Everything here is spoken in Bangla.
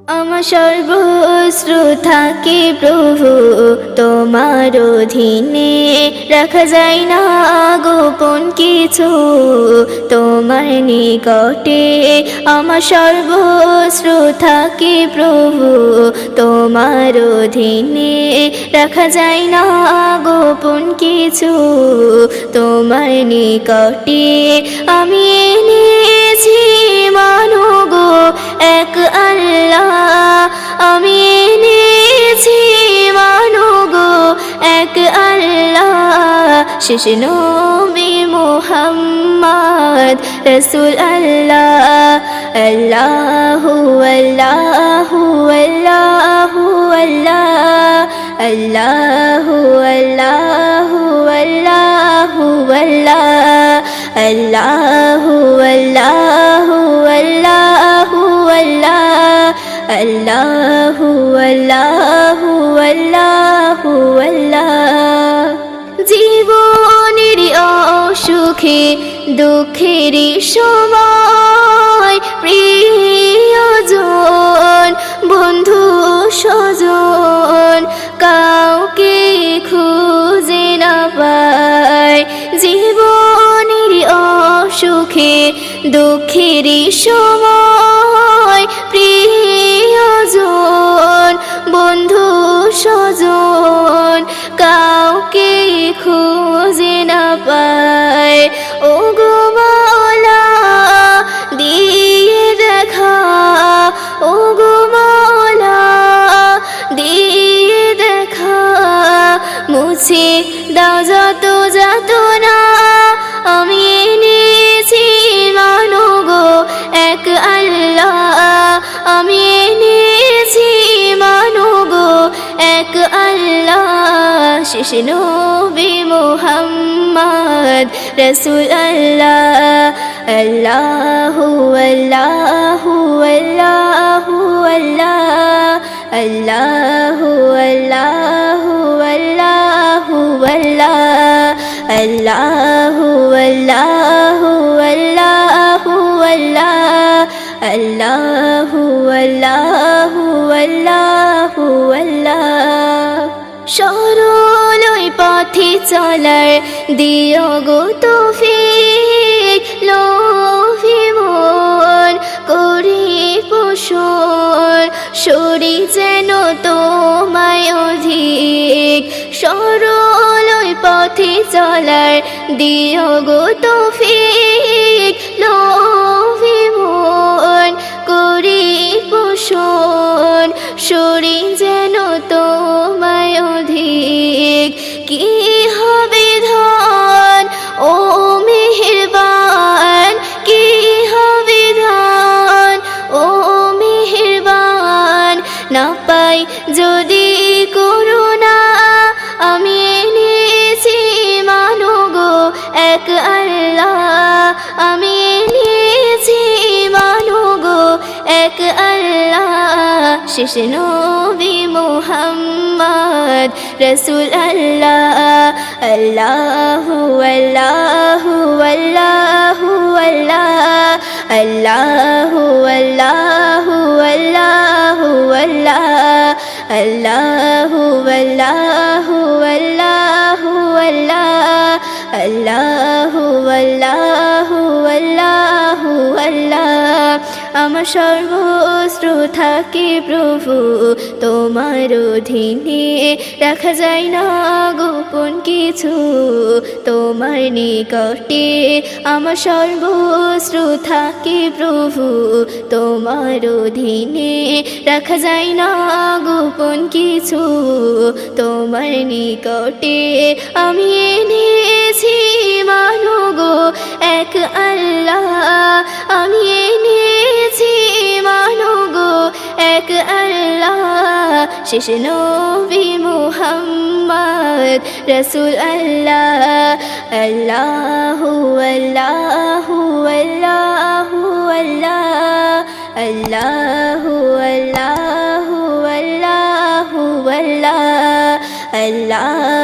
আমার সর্বস্র থাকে প্রভু তোমার অধীনে, রাখা যায় না গোপন কিছু তোমার নিকটে। আমার সর্বস্র থাকে প্রভু তোমার অধীনে, রাখা যায় না গোপন কিছু তোমার নিকটে। আমি এনেছি মানো গো এক আল্লাহ, আমি এনেছি মানো গো এক আল্লাহ। শেষ নবী মুহাম্মদ রাসূল আল্লাহ। আল্লাহু আল্লাহু আল্লাহু আল্লাহ, আল্লাহু আল্লাহু আল্লাহু আল্লাহ, আল্লাহু আল্লাহু আল্লাহু আল্লাহ, আল্লাহু আল্লাহু আল্লাহু আল্লাহ। জীবনের অসুখে দুঃখের সময় প্রিয়জন বন্ধু স্বজন কাউকে খুঁজে না পায়। জীবনের অসুখে দুঃখের সময় প্রিয়জন বন্ধু স্বজন কাউকে খুঁজে না পায়। ও গো মাওলা দিয়ে দেখা, ও গো মাওলা দিয়ে দেখা, মুছে দাও যত যাতনা। আমি এনেছি মানো গো এক আল্লাহ, আমি এনেছি মানো গো এক আল্লাহ। শেষ নবী মুহাম্মদ রাসূল আল্লাহ। আল্লাহু আল্লাহু আল্লাহু আল্লাহ, আল্লাহু আল্লাহু আল্লাহু আল্লাহ, আল্লাহু আল্লাহু আল্লাহু আল্লাহ, আল্লাহু আল্লাহু আল্লাহু আল্লাহ। সরল ওই পথে চলার দিও গো তৌফিক, লোভী মন করি পোষণ সরি যেন তোমায় অধিক। সরল ওই পথে চলার দিও গো তৌফিক, লোভী মন করি পোষণ সরি যেন তোমায় অধিক। কি হবে ধন ও মেহেরবান, কি হবে ধন ও মেহেরবান, না পাই যদি করুণা। আমি এনেছি মানো গো এক আল্লাহ, আমি এনেছি মানো গো এক আল্লাহ। শেষ নবী মুহাম্মদ রাসূল আল্লাহ। আল্লাহু আল্লাহু আল্লাহু আল্লাহ, আল্লাহু আল্লাহু আল্লাহু আল্লাহ, আল্লাহু আল্লাহু আল্লাহু আল্লাহ, আল্লাহু আল্লাহু আল্লাহু আল্লাহ। আমার সর্বস্র থাকে প্রভু তোমার অধীনে, রাখা যায় না গোপন কিছু তোমার নিকটে। আমার সর্বস্র থাকে প্রভু তোমার অধীনে, রাখা যায় না গোপন কিছু তোমার নিকটে। আমি এনেছি মানো গো এক আল্লাহ, আমি এনেছি মানো গো এক আল্লাহ। শেষ নবী মুহাম্মদ রাসূল আল্লাহ। আল্লাহু আল্লাহু আল্লাহু আল্লাহ, আল্লাহু আল্লাহু আল্লাহু আল্লাহ, আল্লাহ